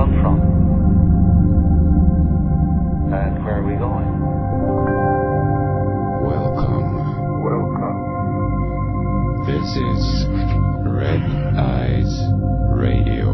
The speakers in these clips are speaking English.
come from? And where are we going? Welcome. This is Red Eyes Radio.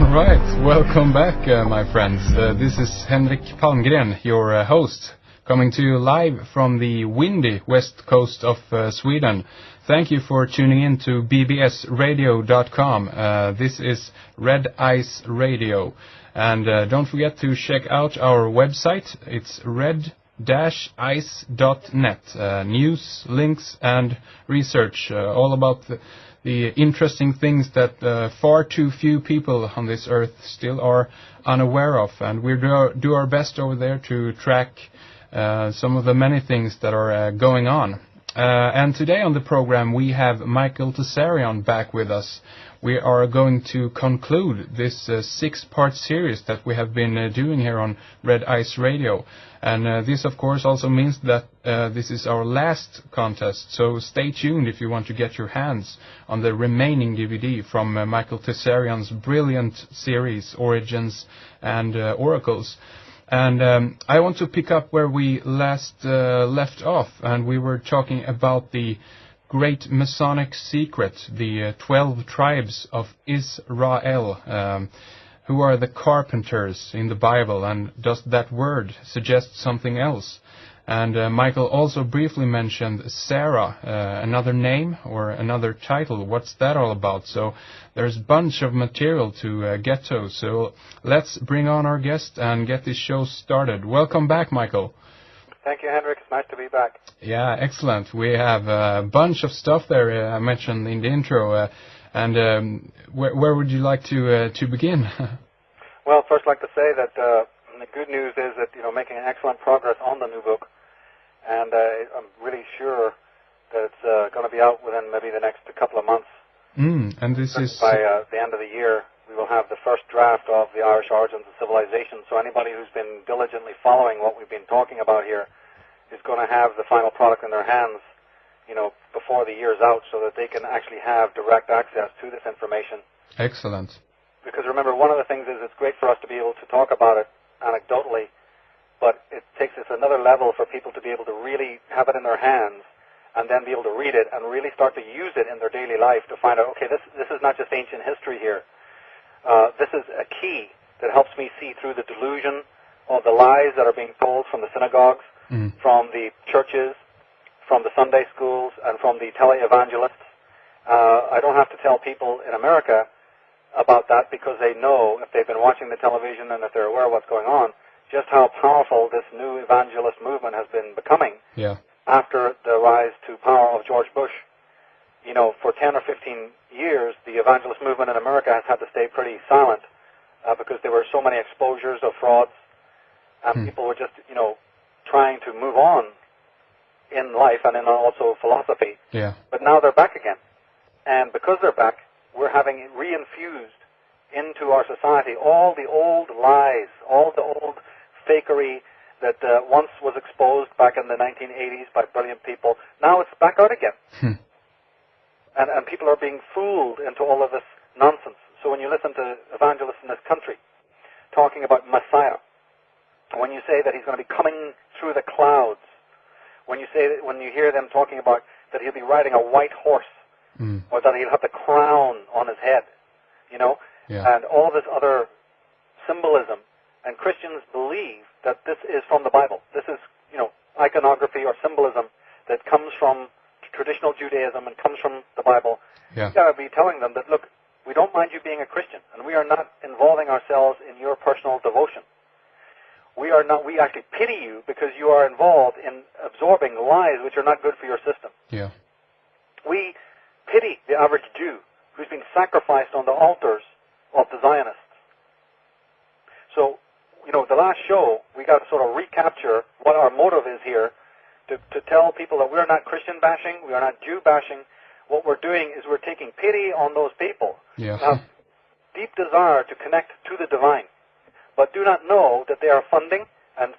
Alright, welcome back my friends. This is Henrik Palmgren, your host, coming to you live from the windy west coast of Sweden. Thank you for tuning in to bbsradio.com. This is Red Eyes Radio. And don't forget to check out our website. It's red-ice.net. News, links and research all about the interesting things that far too few people on this earth still are unaware of. And we do our best over there to track some of the many things that are going on. And today on the program we have Michael Tsarion back with us. We are going to conclude this 6-part series that we have been doing here on Red Ice Radio. And this of course also means that this is our last contest. So stay tuned if you want to get your hands on the remaining DVD from Michael Tsarion's brilliant series Origins and Oracles. And I want to pick up where we last left off, and we were talking about the great Masonic secret, the 12 tribes of Israel, who are the carpenters in the Bible, and does that word suggest something else? And Michael also briefly mentioned Sarah, another name or another title. What's that all about? So there's a bunch of material to get to. So let's bring on our guest and get this show started. Welcome back, Michael. Thank you, Henrik. It's nice to be back. Yeah, excellent. We have a bunch of stuff there I mentioned in the intro. Where would you like to begin? Well, first I'd like to say that the good news is that, making excellent progress on the new book. And I'm really sure that it's going to be out within maybe the next couple of months. And this is... By the end of the year, we will have the first draft of the Irish Origins of Civilization. So anybody who's been diligently following what we've been talking about here is going to have the final product in their hands, before the year's out, so that they can actually have direct access to this information. Excellent. Because remember, one of the things is it's great for us to be able to talk about it anecdotally, but it takes us another level for people to be able to really have it in their hands and then be able to read it and really start to use it in their daily life to find out, okay, this is not just ancient history here. This is a key that helps me see through the delusion of the lies that are being told from the synagogues, from the churches, from the Sunday schools, and from the tele-evangelists. I don't have to tell people in America about that because they know, if they've been watching the television and if they're aware of what's going on, just how powerful this new evangelist movement has been becoming after the rise to power of George Bush. For 10 or 15 years, the evangelist movement in America has had to stay pretty silent because there were so many exposures of frauds, and people were just, trying to move on in life and in also philosophy. Yeah. But now they're back again. And because they're back, we're having reinfused into our society all the old lies, all the old fakery that once was exposed back in the 1980s by brilliant people. Now it's back out again. And people are being fooled into all of this nonsense. So when you listen to evangelists in this country talking about Messiah, when you say that he's going to be coming through the clouds, when you hear them talking about that he'll be riding a white horse, or that he'll have the crown on his head, and all this other symbolism, and Christians believe that this is from the Bible. This is, iconography or symbolism that comes from traditional Judaism and comes from the Bible. You got to be telling them that, look, we don't mind you being a Christian, and we are not involving ourselves in your personal devotion. We actually pity you because you are involved in absorbing lies which are not good for your system. Yeah. We pity the average Jew who's been sacrificed on the altars of the Zionists. So, the last show, we got to sort of recapture what our motive is here, to tell people that we're not Christian bashing, we are not Jew bashing. What we're doing is we're taking pity on those people. Yeah. Now, deep desire to connect to the divine, but do not know that they are funding and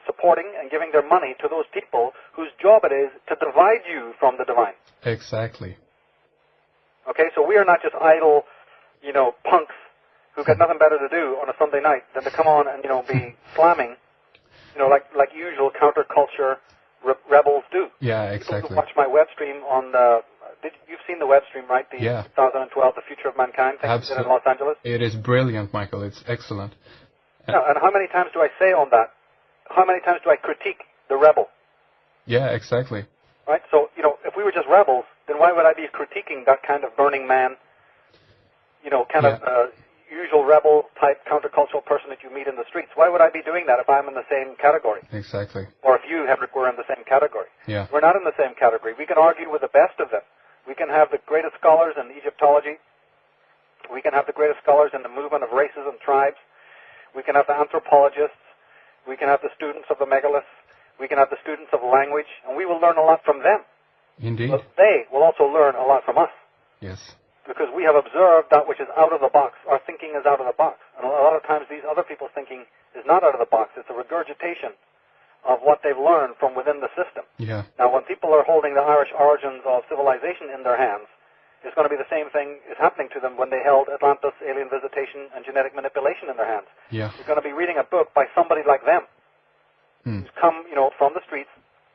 supporting and giving their money to those people whose job it is to divide you from the divine. Exactly. Okay, so we are not just idle, punks who've got nothing better to do on a Sunday night than to come on and, be slamming, like usual counterculture rebels do. Yeah, People exactly. who watch my web stream on you've seen the web stream, right? The Yeah. 2012, The Future of Mankind thing in Los Angeles. It is brilliant, Michael. It's excellent. Yeah, and how many times do I say on that? How many times do I critique the rebel? Yeah, exactly. Right? So, if we were just rebels, then why would I be critiquing that kind of Burning Man, usual rebel-type countercultural person that you meet in the streets? Why would I be doing that if I'm in the same category? Exactly. Or if you, Henrik, were in the same category? Yeah. We're not in the same category. We can argue with the best of them. We can have the greatest scholars in Egyptology. We can have the greatest scholars in the movement of races and tribes. We can have the anthropologists. We can have the students of the megaliths. We can have the students of language. And we will learn a lot from them. Indeed. But they will also learn a lot from us. Yes. Because we have observed that which is out of the box. Our thinking is out of the box. And a lot of times these other people's thinking is not out of the box. It's a regurgitation of what they've learned from within the system. Yeah. Now, when people are holding the Irish origins of civilization in their hands, it's going to be the same thing is happening to them when they held Atlantis, alien visitation, and genetic manipulation in their hands. Yeah. You're going to be reading a book by somebody like them, who's come, from the streets,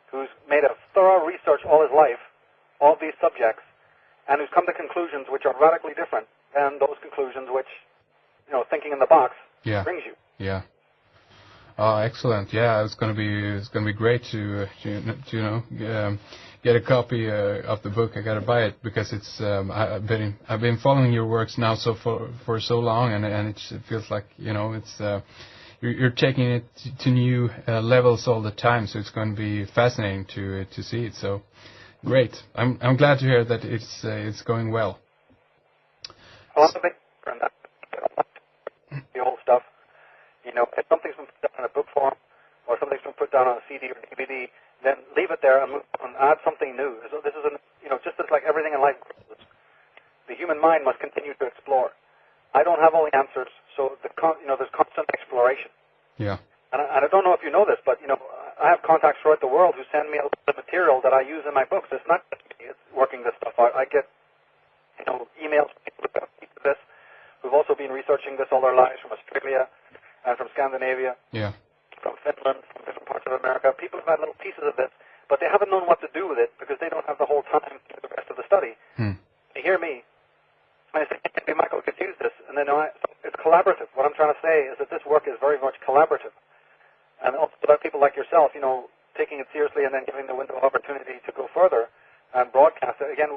who's made a thorough research all his life, all of these subjects, and who's come to conclusions which are radically different than those conclusions which, thinking in the box brings you. Yeah. Oh, excellent. Yeah, it's going to be great to get a copy of the book. I got to buy it because it's I've been following your works now for so long, and it feels like it's you're taking it to new levels all the time. So it's going to be fascinating to see it. So great. I'm glad to hear that it's going well. Well, I'm a big fan of that. The old stuff. If something's been put down in a book form or something's been put down on a CD or DVD, then leave it there and move on, add something new. So this is just as like everything in life, the human mind must continue to explore. I don't have all the answers, so there's constant exploration. Yeah. And I don't know if you know this, but I have contacts throughout the world who send me a lot of material that I use in my books. It's not just me, it's working this stuff out. I get emails from people who have this, who've also been researching this all their lives from Australia and from Scandinavia. Yeah. From Finland, from different parts of America. People have had little pieces of this, but they haven't known what to do with it because they don't have the whole time to do the rest of the study. They hear me, and they say, hey, Michael, we could use this. And then it's collaborative. What I'm trying to say is that this work is very much collaborative. And also about people like yourself, taking it seriously and then giving the window of opportunity to go further and broadcast it. Again,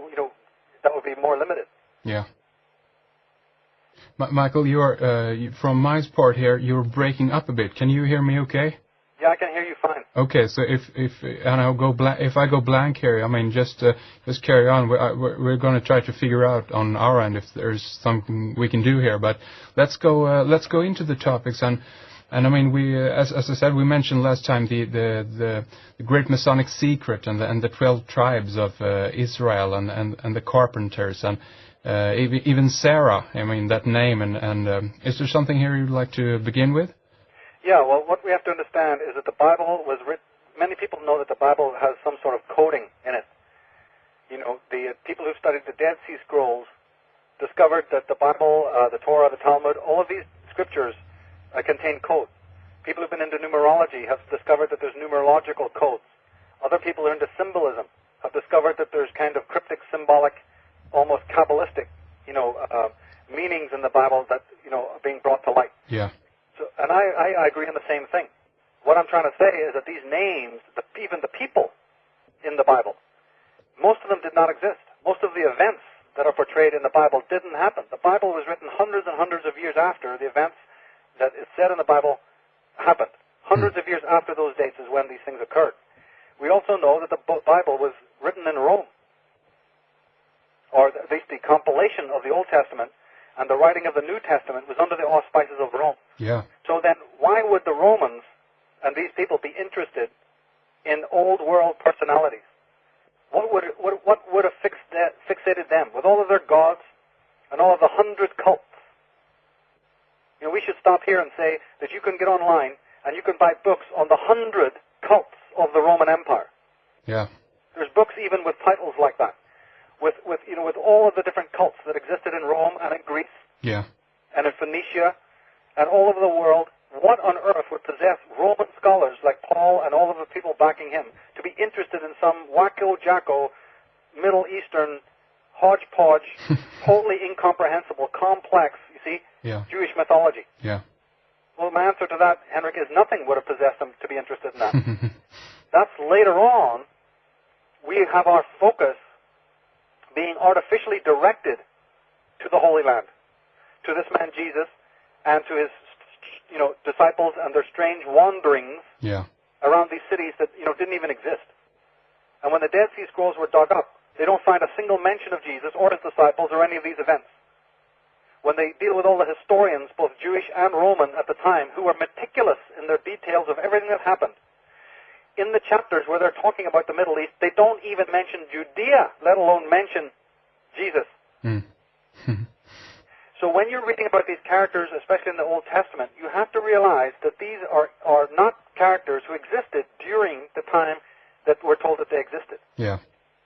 that would be more limited. Yeah. Michael, you're from my part here. You're breaking up a bit. Can you hear me? Okay. Yeah, I can hear you fine. Okay, so if I go blank here, just carry on. We're going to try to figure out on our end if there's something we can do here. But let's go into the topics and we as I said, we mentioned last time the great Masonic secret and the 12 tribes of Israel and the carpenters and. Even Sarah, that name, and is there something here you'd like to begin with? Yeah, well, what we have to understand is that the Bible was written, many people know that the Bible has some sort of coding in it. The people who studied the Dead Sea Scrolls discovered that the Bible, the Torah, the Talmud, all of these scriptures contain code. People who've been into numerology have discovered that there's numerological codes. Other people who are into symbolism have discovered that there's kind of cryptic, symbolic, almost Kabbalistic, meanings in the Bible that, are being brought to light. Yeah. So, and I agree on the same thing. What I'm trying to say is that these names, even the people in the Bible, most of them did not exist. Most of the events that are portrayed in the Bible didn't happen. The Bible was written hundreds and hundreds of years after the events that is said in the Bible happened. Hundreds of years after those dates is when these things occurred. We also know that the Bible was written in Rome, or at least the compilation of the Old Testament and the writing of the New Testament was under the auspices of Rome. Yeah. So then why would the Romans and these people be interested in old world personalities? What would have fixated them with all of their gods and all of the 100 cults stop here and say that you can get online and you can buy books on the 100 cults of the Roman Empire. Yeah. There's books even with titles like that, with all of the different cults that existed in Rome and in Greece Yeah. and in Phoenicia and all over the world. What on earth would possess Roman scholars like Paul and all of the people backing him to be interested in some wacko-jacko Middle Eastern hodgepodge, totally incomprehensible, complex, you see, Yeah. Jewish mythology? Yeah. Well, my answer to that, Henrik, is nothing would have possessed them to be interested in that. That's later on, we have our focus being artificially directed to the Holy Land, to this man Jesus, and to his, disciples and their strange wanderings Yeah. around these cities that, didn't even exist. And when the Dead Sea Scrolls were dug up, they don't find a single mention of Jesus or his disciples or any of these events. When they deal with all the historians, both Jewish and Roman at the time, who were meticulous in their details of everything that happened, in the chapters where they're talking about the Middle East, they don't even mention Judea, let alone mention Jesus. So when you're reading about these characters, especially in the Old Testament, you have to realize that these are not characters who existed during the time that we're told that they existed. Yeah.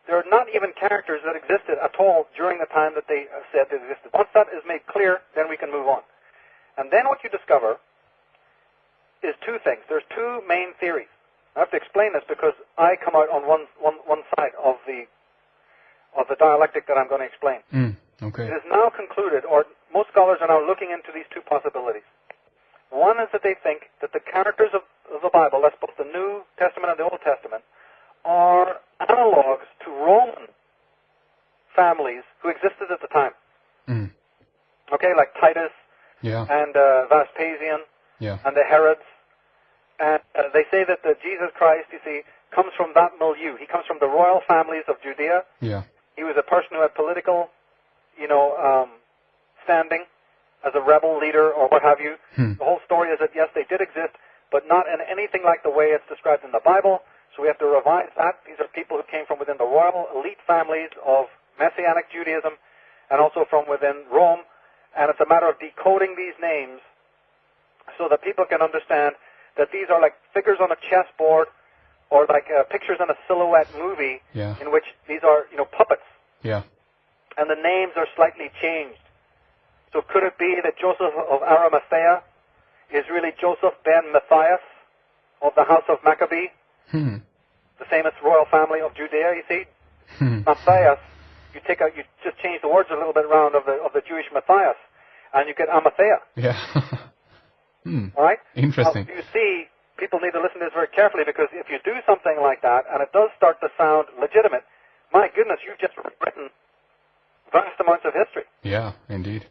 They're not even characters that existed at all during the time that they said they existed. Once that is made clear, then we can move on. And then what you discover is two things. There's two main theories. I have to explain this because I come out on one side of the dialectic that I'm going to explain. Okay. It is now concluded, or most scholars are now looking into these two possibilities. One is that they think that the characters of the Bible, that's both the New Testament and the Old Testament, are analogs to Roman families who existed at the time. Okay, like Titus Yeah. and Vespasian Yeah. and the Herods. And they say that the Jesus Christ, you see, comes from that milieu. He comes from the royal families of Judea. Yeah. He was a person who had political, standing as a rebel leader or what have you. The whole story is that, yes, they did exist, but not in anything like the way it's described in the Bible. So we have to revise that. These are people who came from within the royal elite families of Messianic Judaism and also from within Rome. And it's a matter of decoding these names so that people can understand that these are like figures on a chessboard or like pictures in a silhouette movie in which these are, puppets. Yeah. And the names are slightly changed. So could it be that Joseph of Arimathea is really Joseph ben Matthias of the house of Maccabee? The famous royal family of Judea, you see? Matthias, you just change the words a little bit around of the Jewish Matthias, and you get Amathea. Yeah. All right? Interesting. Now, you see, people need to listen to this very carefully, because if you do something like that, and it does start to sound legitimate, my goodness, you've just written vast amounts of history. Yeah, indeed.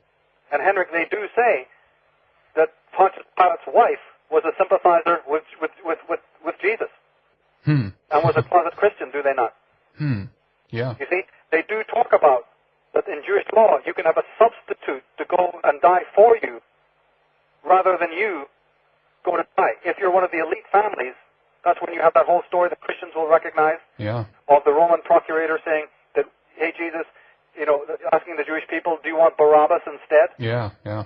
And Henrik, they do say that Pontius Pilate's wife was a sympathizer with Jesus. And was a closet Christian, do they not? Yeah. You see, they do talk about that in Jewish law you can have a substitute to go and die for you rather than you go to die. If you're one of the elite families, that's when you have that whole story that Christians will recognize of the Roman procurator saying that, hey, Jesus, asking the Jewish people, do you want Barabbas instead? Yeah, yeah.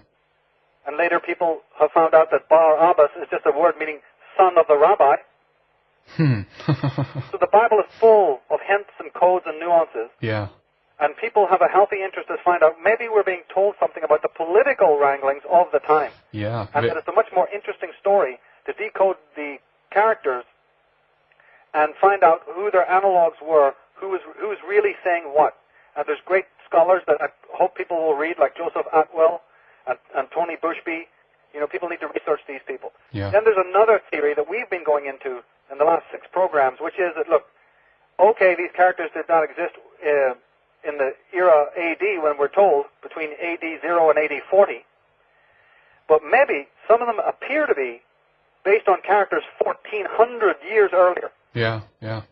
And later people have found out that Barabbas is just a word meaning son of the rabbi. So the Bible is full of hints and codes and nuances. Yeah. And people have a healthy interest to find out maybe we're being told something about the political wranglings of the time. Yeah. And that it's a much more interesting story to decode the characters and find out who their analogs were, who was really saying what. And there's great scholars that I hope people will read, like Joseph Atwell and Tony Bushby. People need to research these people. Yeah. Then there's another theory that we've been going into in the last 6 programs, which is that, look, okay, these characters did not exist in the era AD when we're told, between AD 0 and AD 40, but maybe some of them appear to be based on characters 1,400 years earlier. Yeah, yeah.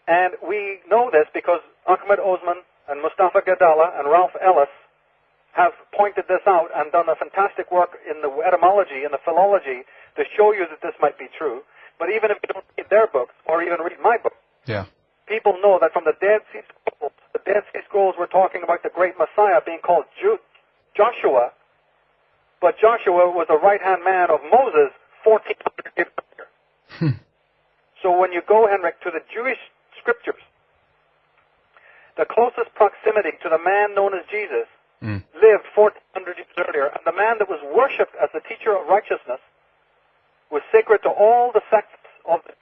And we know this because Ahmed Osman and Mustafa Gadala and Ralph Ellis have pointed this out and done a fantastic work in the etymology and the philology to show you that this might be true. But even if you don't read their books or even read my book, people know that from the Dead Sea Scrolls were talking about the great Messiah being called Joshua, But Joshua was the right-hand man of Moses 1,400 years later. So when you go, Henrik, to the Jewish scriptures, the closest proximity to the man known as Jesus lived 1,400 years earlier, and the man that was worshipped as the teacher of righteousness was sacred to all the sects of the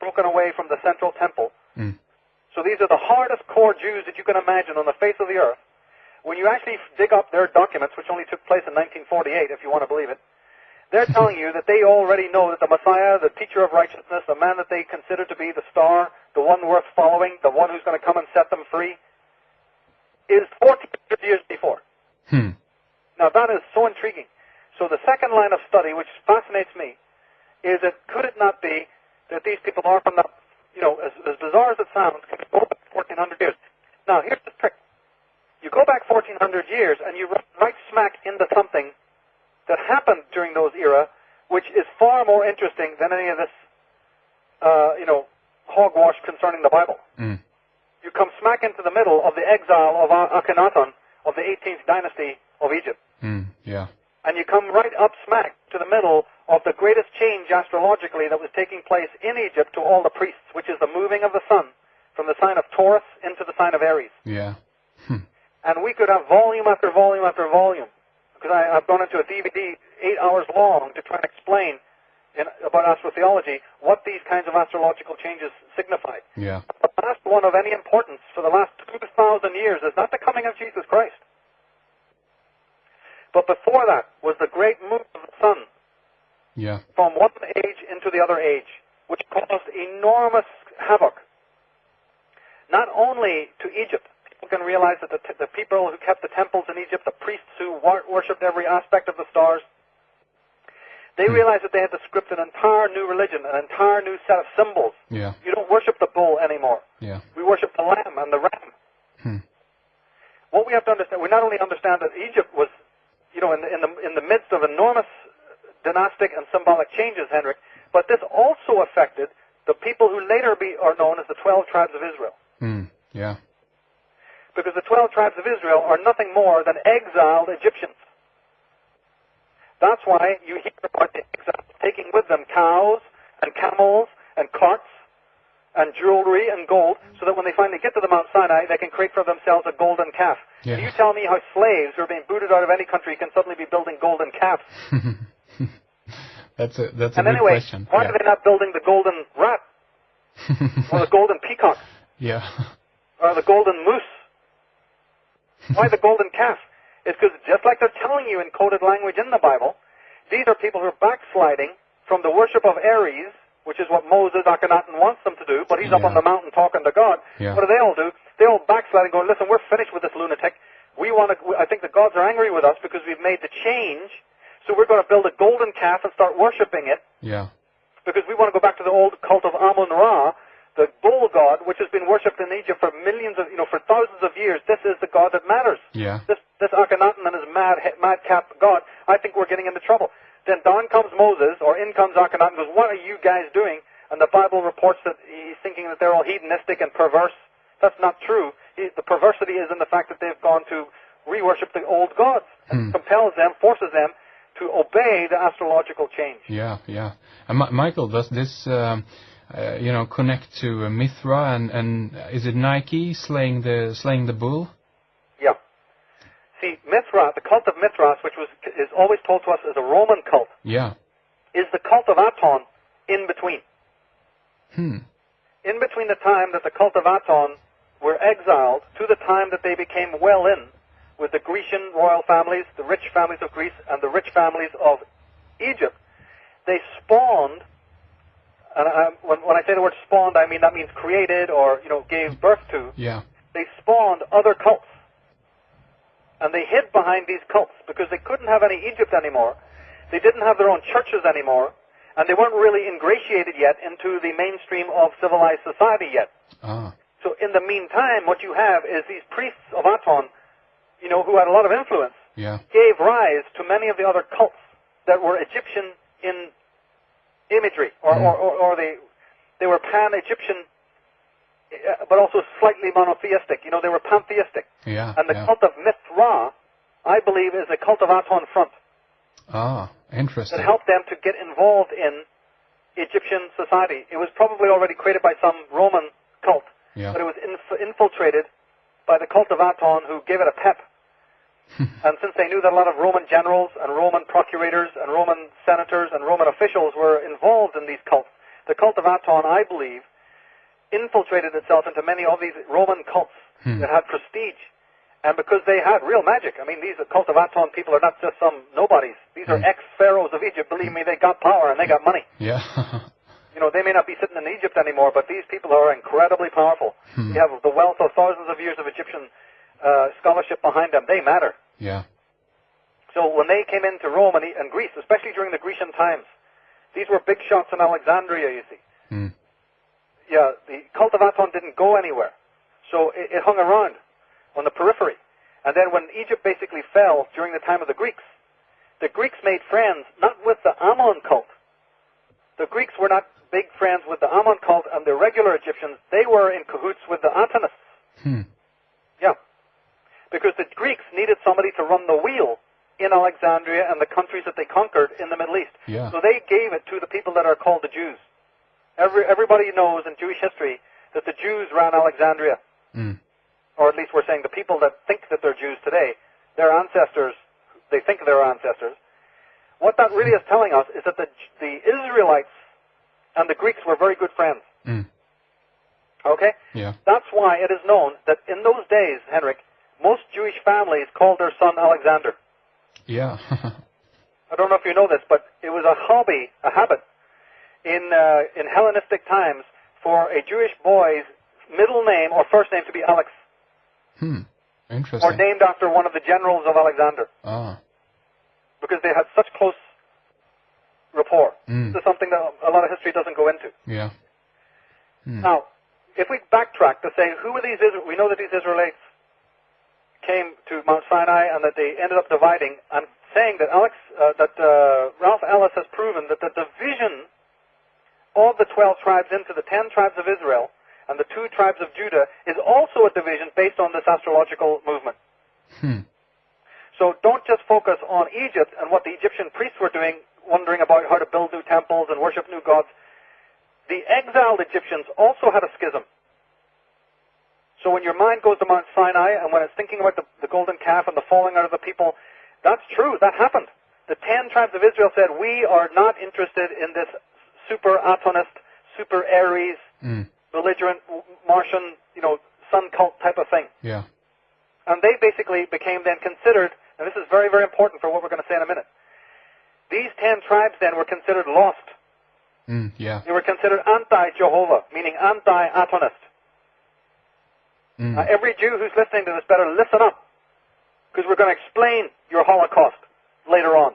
broken away from the central temple. So these are the hardest core Jews that you can imagine on the face of the earth. When you actually dig up their documents, which only took place in 1948, if you want to believe it, they're telling you that they already know that the Messiah, the teacher of righteousness, the man that they consider to be the star, the one worth following, the one who's going to come and set them free, is 1,400 years before. Now that is so intriguing. So the second line of study, which fascinates me, is that could it not be that these people are from the, as bizarre as it sounds, can go back 1,400 years. Now here's the trick. You go back 1,400 years and you run right smack into something that happened during those era, which is far more interesting than any of this, hogwash concerning the Bible. You come smack into the middle of the exile of Akhenaten of the 18th dynasty of Egypt. And you come right up smack to the middle of the greatest change astrologically that was taking place in Egypt to all the priests, which is the moving of the sun from the sign of Taurus into the sign of Aries. And we could have volume after volume after volume, because I've gone into a DVD 8 hours long to try and explain about astrotheology what these kinds of astrological changes signified. The last one of any importance for the last 2,000 years is not the coming of Jesus Christ. But before that was the great move of the sun from one age into the other age, which caused enormous havoc, not only to Egypt. People can realize that the people who kept the temples in Egypt, the priests who worshipped every aspect of the stars, they realized that they had to script an entire new religion, an entire new set of symbols. You don't worship the bull anymore. We worship the lamb and the ram. What we have to understand, we not only understand that Egypt was, in the midst of enormous dynastic and symbolic changes, Henrik, but this also affected the people who later are known as the 12 tribes of Israel. Because the 12 tribes of Israel are nothing more than exiled Egyptians. That's why you hear about the exiles taking with them cows and camels and carts and jewelry and gold, so that when they finally get to the Mount Sinai, they can create for themselves a golden calf. Do you tell me how slaves who are being booted out of any country can suddenly be building golden calves? That's a good And question. anyway, why are they not building the golden rat? Or the golden peacock? Or the golden moose? Why the golden calf? It's because just like they're telling you in coded language in the Bible, these are people who are backsliding from the worship of Aries, which is what Moses, Akhenaten wants them to do, but he's up on the mountain talking to God. What do they all do? They all backslide and go, listen, we're finished with this lunatic. I think the gods are angry with us because we've made the change, so we're going to build a golden calf and start worshipping it. Because we want to go back to the old cult of Amun-Ra, the bull god, which has been worshipped in Egypt for for thousands of years. This is the god that matters. This Akhenaten and his madcap god, I think we're getting into trouble. Then down comes Moses, or in comes Akhenaten, and goes, what are you guys doing? And the Bible reports that he's thinking that they're all hedonistic and perverse. That's not true. The perversity is in the fact that they've gone to re-worship the old gods, and compels them, forces them to obey the astrological change. And Michael, does this connect to Mithra and is it Nike slaying the bull? See, Mithra, the cult of Mithras, which is always told to us as a Roman cult, is the cult of Aton in between. In between the time that the cult of Aton were exiled to the time that they became well in with the Grecian royal families, the rich families of Greece, and the rich families of Egypt, they spawned, and when I say the word spawned, I mean that means created or gave birth to. They spawned other cults. And they hid behind these cults because they couldn't have any Egypt anymore. They didn't have their own churches anymore. And they weren't really ingratiated yet into the mainstream of civilized society yet. So in the meantime, what you have is these priests of Aton, who had a lot of influence, gave rise to many of the other cults that were Egyptian in imagery, or they were pan-Egyptian, but also slightly monotheistic. They were pantheistic. And the cult of Mithra, I believe, is a cult of Aton front. Interesting. that helped them to get involved in Egyptian society. It was probably already created by some Roman cult, but it was infiltrated by the cult of Aton, who gave it a pep. And since they knew that a lot of Roman generals and Roman procurators and Roman senators and Roman officials were involved in these cults, the cult of Aton, I believe, infiltrated itself into many of these Roman cults that had prestige. And because they had real magic, I mean, these cult of Aton people are not just some nobodies. These are ex-pharaohs of Egypt. Believe me, they got power and they got money. Yeah. You know, they may not be sitting in Egypt anymore, but these people are incredibly powerful. They have the wealth of thousands of years of Egyptian scholarship behind them. They matter. Yeah. So when they came into Rome and Greece, especially during the Grecian times, these were big shots in Alexandria, you see. Yeah, the cult of Aton didn't go anywhere. So it hung around on the periphery. And then when Egypt basically fell during the time of the Greeks made friends not with the Ammon cult. The Greeks were not big friends with the Ammon cult and the regular Egyptians. They were in cahoots with the Atonists. Yeah. Because the Greeks needed somebody to run the wheel in Alexandria and the countries that they conquered in the Middle East. Yeah. So they gave it to the people that are called the Jews. Everybody knows in Jewish history that the Jews ran Alexandria. Or at least we're saying the people that think that they're Jews today, their ancestors, they think they're ancestors. What that really is telling us is that the Israelites and the Greeks were very good friends. Okay? Yeah. That's why it is known that in those days, Henrik, most Jewish families called their son Alexander. Yeah. I don't know if you know this, but it was a habit in Hellenistic times for a Jewish boy's middle name or first name to be Alex. Interesting. Or named after one of the generals of Alexander. Because they had such close rapport. This is something that a lot of history doesn't go into. Yeah. Now, if we backtrack to say, who are these Israelites? We know that these Israelites came to Mount Sinai and that they ended up dividing. I'm saying that Ralph Ellis has proven that the division of the 12 tribes into the 10 tribes of Israel and the 2 tribes of Judah is also a division based on this astrological movement. So don't just focus on Egypt and what the Egyptian priests were doing, wondering about how to build new temples and worship new gods. The exiled Egyptians also had a schism. So when your mind goes to Mount Sinai and when it's thinking about the golden calf and the falling out of the people, that's true, that happened. The 10 tribes of Israel said, we are not interested in this super Atonist, super Aries, belligerent Martian, sun cult type of thing. Yeah. And they basically became then considered, and this is very, very important for what we're going to say in a minute. These 10 tribes then were considered lost. Yeah. They were considered anti-Jehovah, meaning anti-Atonist. Every Jew who's listening to this better listen up, because we're going to explain your Holocaust later on.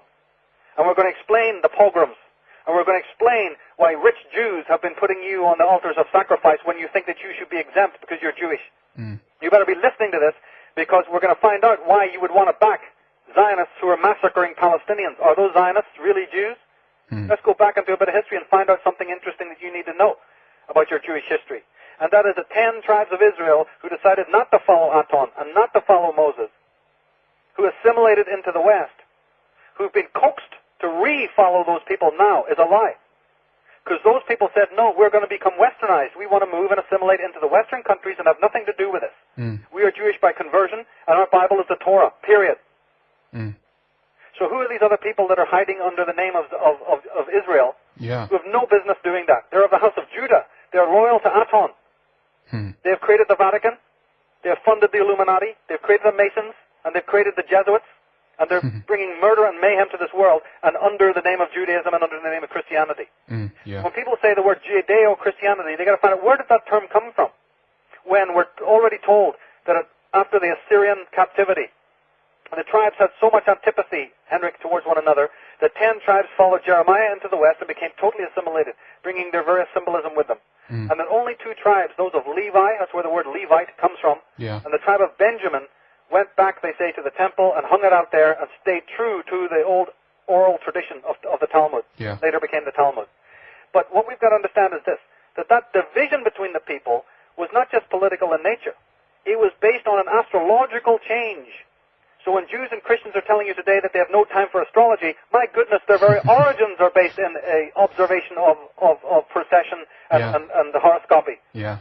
And we're going to explain the pogroms. And we're going to explain why rich Jews have been putting you on the altars of sacrifice when you think that you should be exempt because you're Jewish. You better be listening to this, because we're going to find out why you would want to back Zionists who are massacring Palestinians. Are those Zionists really Jews? Let's go back into a bit of history and find out something interesting that you need to know about your Jewish history. And that is the 10 tribes of Israel who decided not to follow Aton and not to follow Moses, who assimilated into the West, who've been coaxed to re-follow those people now is a lie. Because those people said, no, we're going to become westernized. We want to move and assimilate into the Western countries and have nothing to do with this. We are Jewish by conversion, and our Bible is the Torah, period. So who are these other people that are hiding under the name of Israel, who have no business doing that? They're of the house of Judah. They're loyal to Aton. They have created the Vatican. They have funded the Illuminati. They've created the Masons, and they've created the Jesuits. And they're bringing murder and mayhem to this world, and under the name of Judaism and under the name of Christianity. When people say the word Judeo-Christianity, they got to find out, where did that term come from? When we're already told that after the Assyrian captivity, the tribes had so much antipathy, Henrik, towards one another, that 10 tribes followed Jeremiah into the west and became totally assimilated, bringing their various symbolism with them. And that only 2 tribes, those of Levi, that's where the word Levite comes from, and the tribe of Benjamin, went back, they say, to the temple and hung it out there and stayed true to the old oral tradition of the Talmud. Later became the Talmud. But what we've got to understand is this, that division between the people was not just political in nature. It was based on an astrological change. So when Jews and Christians are telling you today that they have no time for astrology, my goodness, their very origins are based in a observation of precession and the horoscopy. Yeah.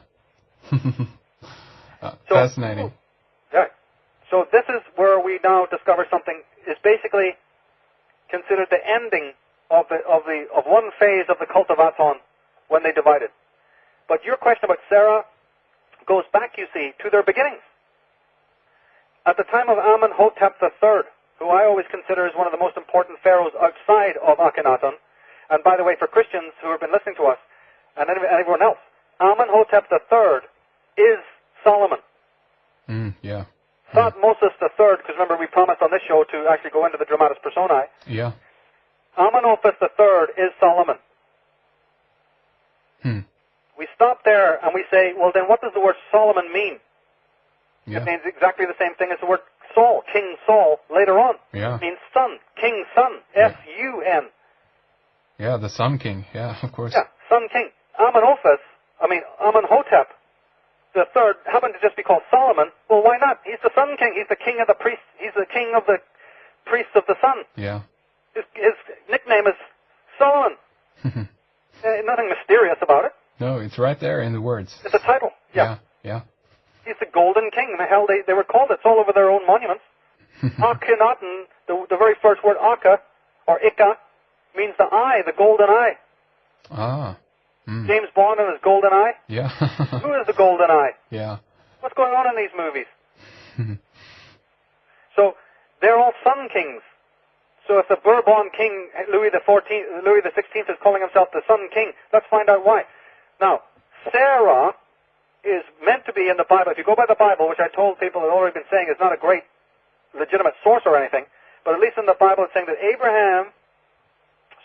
Fascinating. Right. So this is where we now discover something is basically considered the ending of one phase of the cult of Aton when they divided. But your question about Sarah goes back, you see, to their beginnings. At the time of Amenhotep III, who I always consider is one of the most important pharaohs outside of Akhenaten, and by the way, for Christians who have been listening to us, and anyone else, Amenhotep III is Solomon. Yeah. Thutmose III, because remember we promised on this show to actually go into the dramatis personae. Yeah. Amenhotep III is Solomon. We stop there and we say, well then what does the word Solomon mean? Yeah. It means exactly the same thing as the word Saul, King Saul, later on. Yeah. It means son, King Son, S-U-N. Yeah, the Sun King. Yeah, of course. Yeah, Son King. Amenhotep the third happened to just be called Solomon. Well, why not? He's the Sun King. He's the king of the priests. He's the king of the priests of the sun. Yeah. His nickname is Solomon. Nothing mysterious about it. No, it's right there in the words. It's a title. Yeah. Yeah. He's the Golden King. The hell they were called. It's all over their own monuments. Akhenaten, the very first word Akka, or Ika, means the eye, the golden eye. Ah. James Bond and his golden eye. Yeah. Who is the golden eye? Yeah. What's going on in these movies? So they're all sun kings. So if the Bourbon king, Louis XVI, is calling himself the Sun King, let's find out why. Now, Sarah is meant to be in the Bible. If you go by the Bible, which I told people have already been saying is not a great legitimate source or anything, but at least in the Bible it's saying that Abraham's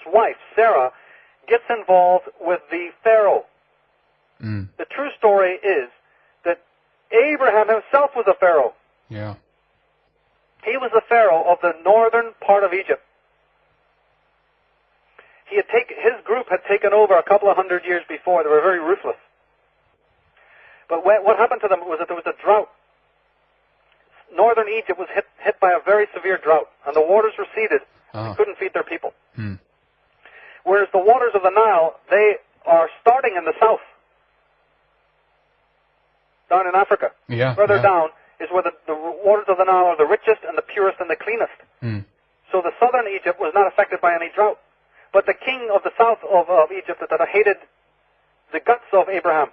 wife, Sarah, gets involved with the Pharaoh. The true story is that Abraham himself was a Pharaoh. Yeah. He was the Pharaoh of the northern part of Egypt. His group had taken over a couple of hundred years before. They were very ruthless. But what happened to them was that there was a drought. Northern Egypt was hit by a very severe drought, and the waters receded. They couldn't feed their people. Whereas the waters of the Nile, they are starting in the south, down in Africa. Yeah. Further down is where the waters of the Nile are the richest and the purest and the cleanest. So the southern Egypt was not affected by any drought. But the king of the south of Egypt that hated the guts of Abraham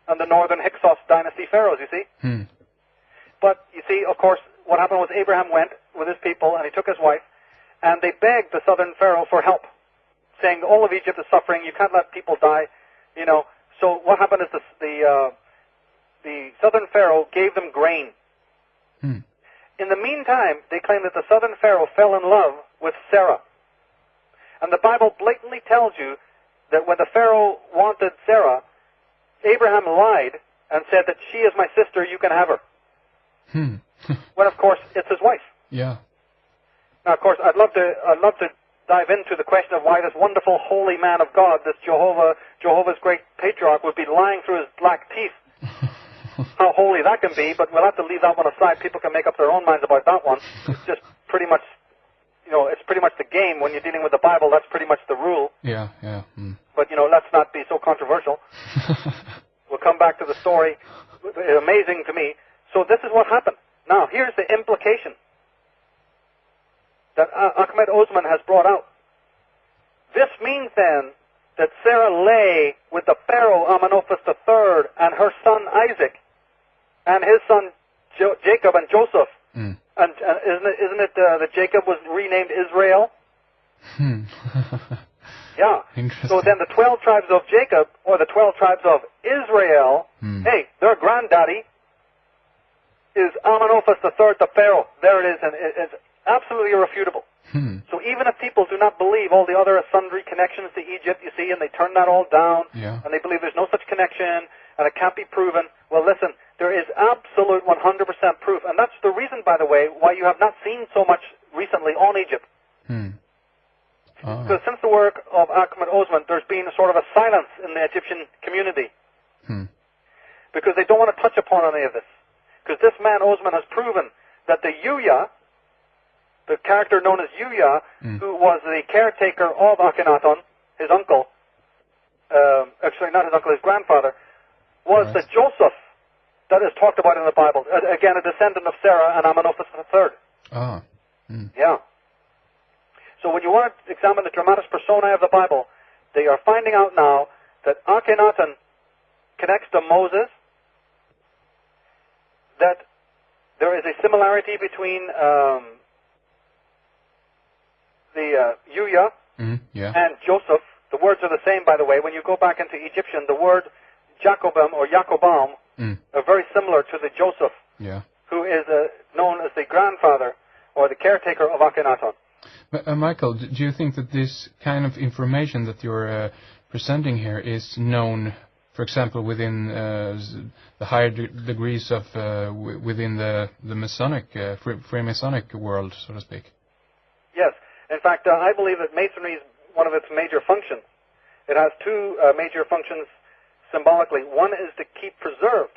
and the northern Hyksos dynasty pharaohs, you see. But, you see, of course, what happened was Abraham went with his people and he took his wife, and they begged the southern pharaoh for help, saying all of Egypt is suffering, you can't let people die, you know. So what happened is the southern pharaoh gave them grain. In the meantime, they claim that the southern pharaoh fell in love with Sarah. And the Bible blatantly tells you that when the pharaoh wanted Sarah, Abraham lied and said that she is my sister, you can have her. When of course it's his wife. Yeah. Now of course I'd love to dive into the question of why this wonderful holy man of God, this Jehovah's great patriarch, would be lying through his black teeth. How holy that can be, but we'll have to leave that one aside. People can make up their own minds about that one. It's just pretty much, it's pretty much the game. When you're dealing with the Bible, that's pretty much the rule. Yeah. But, let's not be so controversial. We'll come back to the story. It's amazing to me. So this is what happened. Now, here's the implication that Ahmed Osman has brought out. This means then that Sarah lay with the Pharaoh Amenhotep III and her son Isaac and his son Jacob and Joseph. And isn't it that Jacob was renamed Israel? Yeah. So then the 12 tribes of Jacob, or the 12 tribes of Israel, hey, their granddaddy is Amenhotep III, the Pharaoh. There it is, and it's absolutely irrefutable. So even if people do not believe all the other sundry connections to Egypt, you see, and they turn that all down, and they believe there's no such connection, and it can't be proven, well, listen, there is absolute 100% proof. And that's the reason, by the way, why you have not seen so much recently on Egypt. Because since the work of Ahmed Osman, there's been a sort of a silence in the Egyptian community. Because they don't want to touch upon any of this. Because this man, Osman, has proven that the Yuya, the character known as Yuya, who was the caretaker of Akhenaten, his uncle, actually not his uncle, his grandfather, was the Joseph that is talked about in the Bible. Again, a descendant of Sarah and Amenophis III. Ah. Yeah. So when you want to examine the dramatis personae of the Bible, they are finding out now that Akhenaten connects to Moses, that there is a similarity between Yuya and Joseph. The words are the same, by the way. When you go back into Egyptian, the word Jacobam or Jacobam are very similar to the Joseph, who is known as the grandfather or the caretaker of Akhenaten. Michael, do you think that this kind of information that you're presenting here is known, for example, within the higher degrees of within the Masonic, Freemasonic world, so to speak? Yes. In fact, I believe that Masonry is one of its major functions. It has two major functions symbolically. One is to keep preserved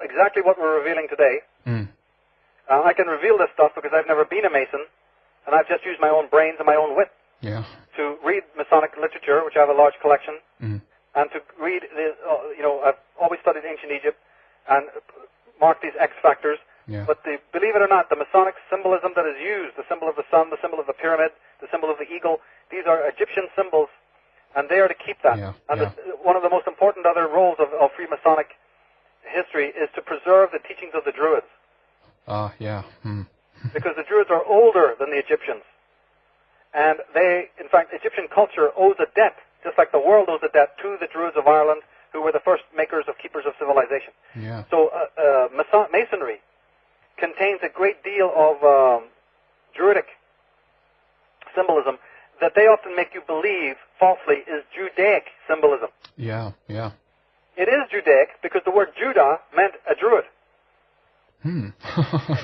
exactly what we're revealing today. I can reveal this stuff because I've never been a Mason, and I've just used my own brains and my own wit to read Masonic literature, which I have a large collection, and to read, I've always studied ancient Egypt and marked these X factors. But believe it or not, the Masonic symbolism that is used, the symbol of the sun, the symbol of the pyramid, the symbol of the eagle, these are Egyptian symbols, and they are to keep that. One of the most important other roles of Freemasonic history is to preserve the teachings of the Druids. Because the Druids are older than the Egyptians. And they, in fact, Egyptian culture owes a debt, just like the world owes a debt to the Druids of Ireland, who were the first makers of keepers of civilization. So Masonry contains a great deal of Druidic symbolism that they often make you believe, falsely, is Judaic symbolism. It is Judaic because the word Judah meant a Druid.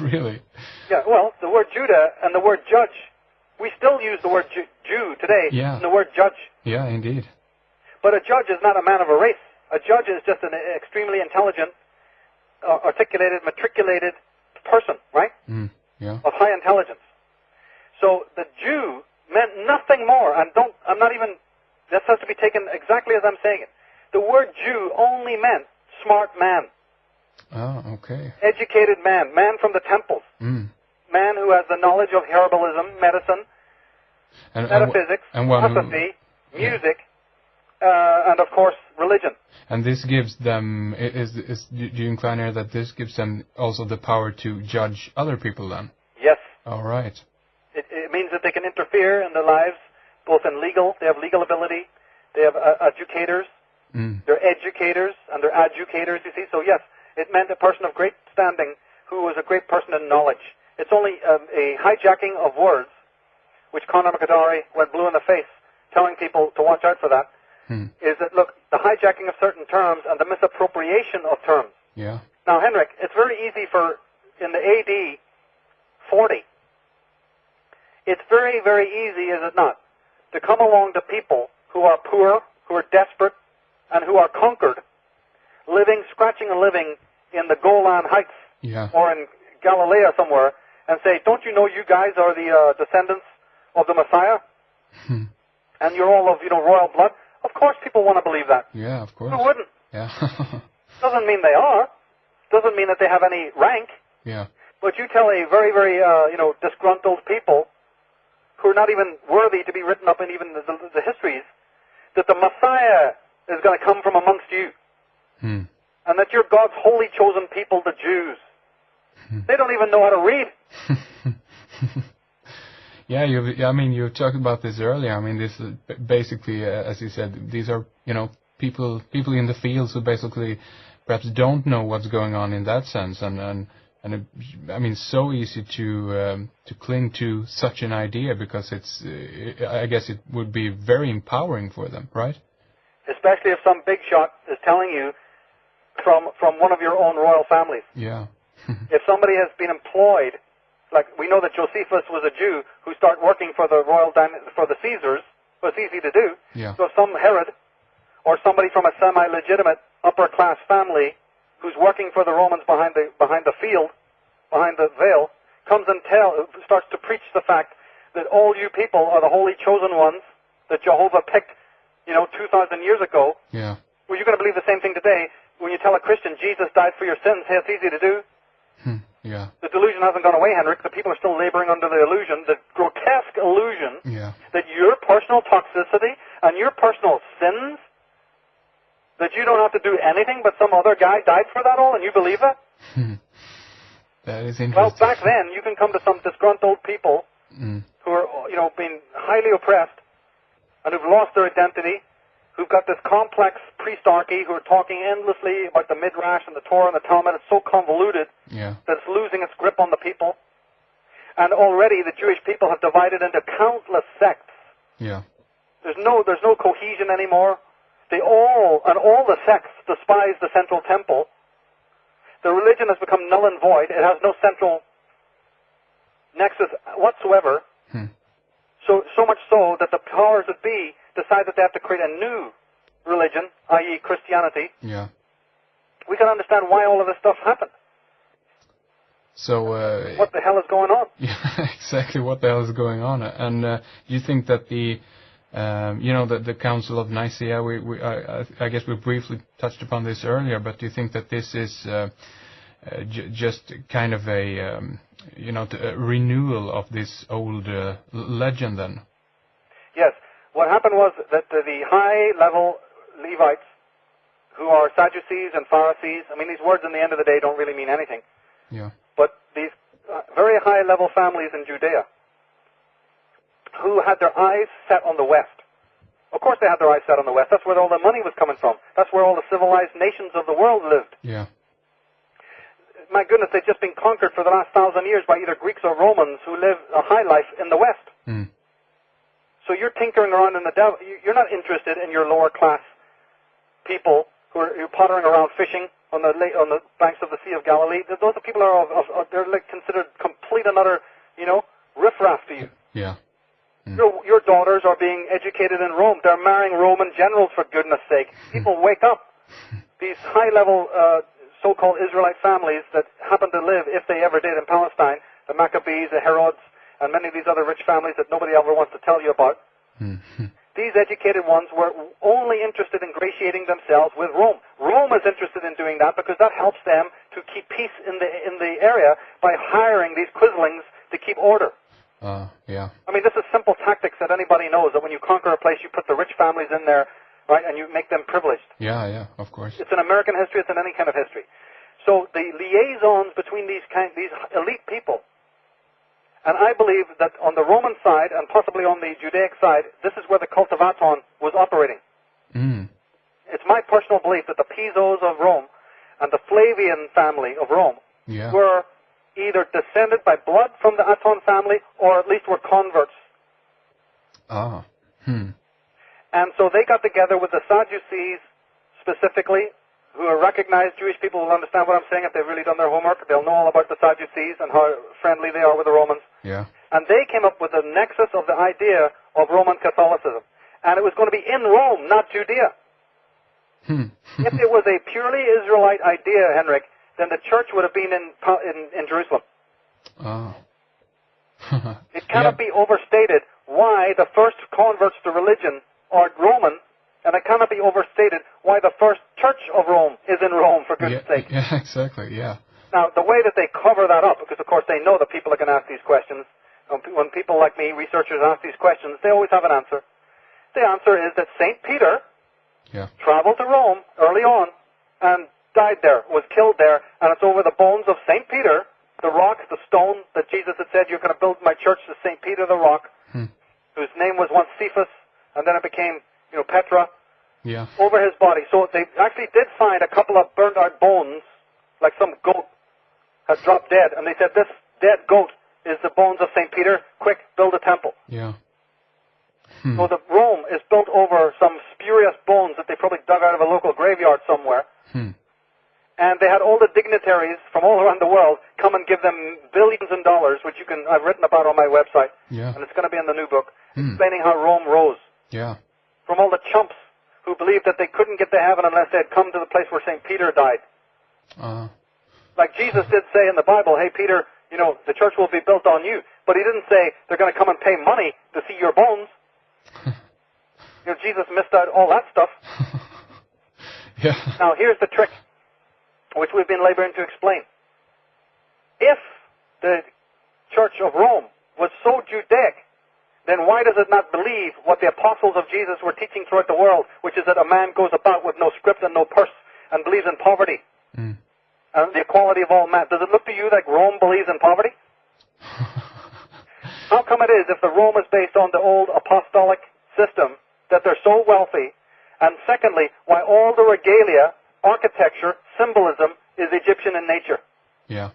Really? Yeah, well, the word Judah and the word judge, we still use the word Jew today and the word judge. Yeah, indeed. But a judge is not a man of a race. A judge is just an extremely intelligent, articulated, matriculated person, right? Of high intelligence. So the Jew meant nothing more, and this has to be taken exactly as I'm saying it. The word Jew only meant smart man. Educated man, man from the temples, man who has the knowledge of herbalism, medicine, metaphysics, philosophy, music, and of course religion. And this gives them, do you incline here that this gives them also the power to judge other people then? Yes. All right. It means that they can interfere in their lives, both in legal, they have legal ability, they have educators, they're educators, and they're educators, you see. So yes, it meant a person of great standing who was a great person in knowledge. It's only a hijacking of words, which Conor McAdary went blue in the face, telling people to watch out for that, is that, look, the hijacking of certain terms and the misappropriation of terms. Now, Henrik, it's very easy in the AD 40, it's very, very easy, is it not, to come along to people who are poor, who are desperate, and who are conquered, scratching a living in the Golan Heights or in Galilee somewhere, and say, don't you know you guys are the descendants of the Messiah? And you're all of, royal blood? Of course people want to believe that. Yeah, of course. Who wouldn't? Doesn't mean they are. Doesn't mean that they have any rank. But you tell a very, very, disgruntled people who are not even worthy to be written up in even the histories, that the Messiah is going to come from amongst you. And that you're God's holy chosen people, the Jews. They don't even know how to read. You talked about this earlier. I mean, this is basically, as you said, these are, people in the fields who basically perhaps don't know what's going on in that sense, and so easy to cling to such an idea because I guess it would be very empowering for them, right? Especially if some big shot is telling you from one of your own royal families. If somebody has been employed, like we know that Josephus was a Jew who started working for the for the Caesars, so it's easy to do. So if some Herod or somebody from a semi-legitimate upper-class family who's working for the Romans behind the field, behind the veil, comes and starts to preach the fact that all you people are the holy chosen ones that Jehovah picked, 2,000 years ago, Yeah. well, you're going to believe the same thing today when you tell a Christian Jesus died for your sins. Hey, it's easy to do. Yeah. The delusion hasn't gone away, Henrik. The people are still laboring under the illusion, the grotesque illusion, Yeah. that your personal toxicity and your personal sins, that you don't have to do anything, but some other guy died for that all, and you believe it? That is Well, interesting. back then, you can come to some disgruntled people who are, being highly oppressed and who've lost their identity, who've got this complex priestarchy, who are talking endlessly about the Midrash and the Torah and the Talmud. It's so convoluted Yeah. that it's losing its grip on the people. And already the Jewish people have divided into countless sects. Yeah. There's no cohesion anymore. All the sects despise the central temple. The religion has become null and void. It has no central nexus whatsoever. So much so that the powers that be decide that they have to create a new religion, i.e. Christianity. Yeah. We can understand why all of this stuff happened. So, What the hell is going on? yeah, exactly what the hell is going on? And you think that the Council of Nicaea, I guess we briefly touched upon this earlier, but do you think that this is just kind of a renewal of this old legend then? Yes. What happened was that the high-level Levites, who are Sadducees and Pharisees, I mean, these words in the end of the day don't really mean anything, Yeah. but these very high-level families in Judea who had their eyes set on the West. Of course they had their eyes set on the West. That's where all the money was coming from. That's where all the civilized nations of the world lived. Yeah. My goodness, they've just been conquered for the last 1,000 years by either Greeks or Romans who live a high life in the West. So you're tinkering around in the devil. You're not interested in your lower class people who are pottering around fishing on the banks of the Sea of Galilee. Those are people they're like considered complete and utter, riffraff to you. Yeah. Your daughters are being educated in Rome. They're marrying Roman generals, for goodness sake. People wake up. These high-level so-called Israelite families that happen to live, if they ever did, in Palestine, the Maccabees, the Herods, and many of these other rich families that nobody ever wants to tell you about. These educated ones were only interested in ingratiating themselves with Rome. Rome is interested in doing that because that helps them to keep peace in the area by hiring these quislings to keep order. Yeah. I mean, this is simple tactics that anybody knows, that when you conquer a place, you put the rich families in there, right, and you make them privileged. Yeah, of course. It's in American history, it's in any kind of history. So the liaisons between these elite people, and I believe that on the Roman side, and possibly on the Judaic side, this is where the cult of Aton was operating. It's my personal belief that the Pisos of Rome and the Flavian family of Rome were either descended by blood from the Aton family, or at least were converts. And so they got together with the Sadducees specifically, who are recognized. Jewish people will understand what I'm saying if they've really done their homework. They'll know all about the Sadducees and how friendly they are with the Romans. Yeah. And they came up with the nexus of the idea of Roman Catholicism. And it was going to be in Rome, not Judea. If it was a purely Israelite idea, Henrik, then the church would have been in Jerusalem. It cannot be overstated why the first converts to religion are Roman, and it cannot be overstated why the first church of Rome is in Rome, for goodness sake. Yeah, exactly, yeah. Now, the way that they cover that up, because of course they know that people are going to ask these questions, when people like me, researchers, ask these questions, they always have an answer. The answer is that St. Peter traveled to Rome early on and died there, was killed there, and it's over the bones of St. Peter, the rock, the stone that Jesus had said, you're going to build my church to St. Peter the rock, whose name was once Cephas, and then it became, Petra, over his body. So they actually did find a couple of burnt out bones, like some goat had dropped dead, and they said, this dead goat is the bones of St. Peter, quick, build a temple. So the Rome is built over some spurious bones that they probably dug out of a local graveyard somewhere. And they had all the dignitaries from all around the world come and give them billions in dollars, which I've written about on my website, and it's going to be in the new book, explaining how Rome rose. From all the chumps who believed that they couldn't get to heaven unless they had come to the place where St. Peter died. Like Jesus did say in the Bible, hey, Peter, the church will be built on you. But he didn't say they're going to come and pay money to see your bones. Jesus missed out all that stuff. Yeah. Now, here's the trick, which we've been laboring to explain. If the Church of Rome was so Judaic, then why does it not believe what the apostles of Jesus were teaching throughout the world, which is that a man goes about with no script and no purse and believes in poverty and the equality of all men? Does it look to you like Rome believes in poverty? How come it is, if the Rome is based on the old apostolic system, that they're so wealthy? And secondly, why all the regalia, architecture, symbolism is Egyptian in nature? Yeah.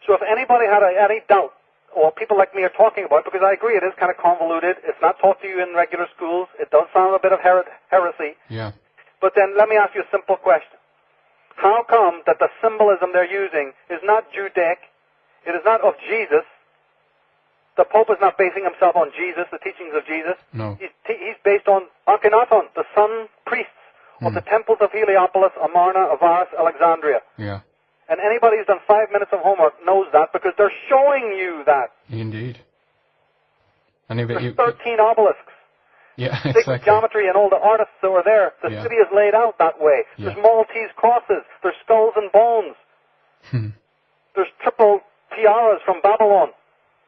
So if anybody had any doubt, or people like me are talking about, because I agree it is kind of convoluted, it's not taught to you in regular schools, it does sound a bit of heresy. Yeah. But then let me ask you a simple question. How come that the symbolism they're using is not Judaic, it is not of Jesus? The Pope is not basing himself on Jesus, the teachings of Jesus. No. He's based on Akhenaton, the sun priests of the temples of Heliopolis, Amarna, Avaris, Alexandria. Yeah. And anybody who's done 5 minutes of homework knows that, because they're showing you that. Indeed. And if There's 13 obelisks. yeah, Big exactly. geometry and all the artists that were there. The city is laid out that way. There's Maltese crosses. There's skulls and bones. There's triple tiaras from Babylon.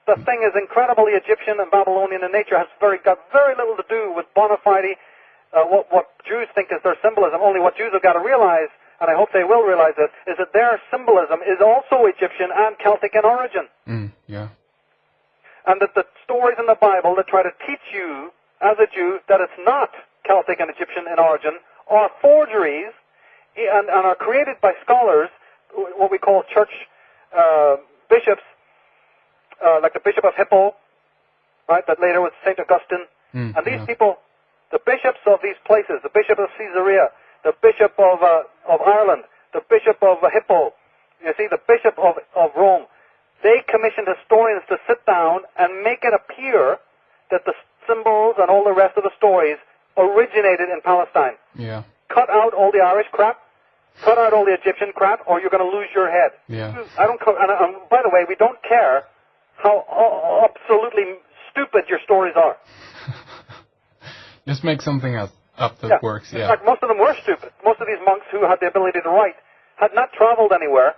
The thing is incredibly Egyptian and Babylonian in nature. Has got very little to do with bona fide what Jews think is their symbolism. Only what Jews have got to realize, and I hope they will realize this, is that their symbolism is also Egyptian and Celtic in origin. Yeah. And that the stories in the Bible that try to teach you, as a Jew, that it's not Celtic and Egyptian in origin, are forgeries and are created by scholars, what we call church bishops, like the Bishop of Hippo, right, that later was St. Augustine. And these people, the bishops of these places, the Bishop of Caesarea, the Bishop of Ireland, the Bishop of Hippo, you see, the Bishop of Rome, they commissioned historians to sit down and make it appear that the symbols and all the rest of the stories originated in Palestine. Yeah. Cut out all the Irish crap, cut out all the Egyptian crap, or you're going to lose your head. Yeah. And by the way, we don't care how absolutely stupid your stories are. Just make something up that works. In fact, most of them were stupid. Most of these monks who had the ability to write had not traveled anywhere,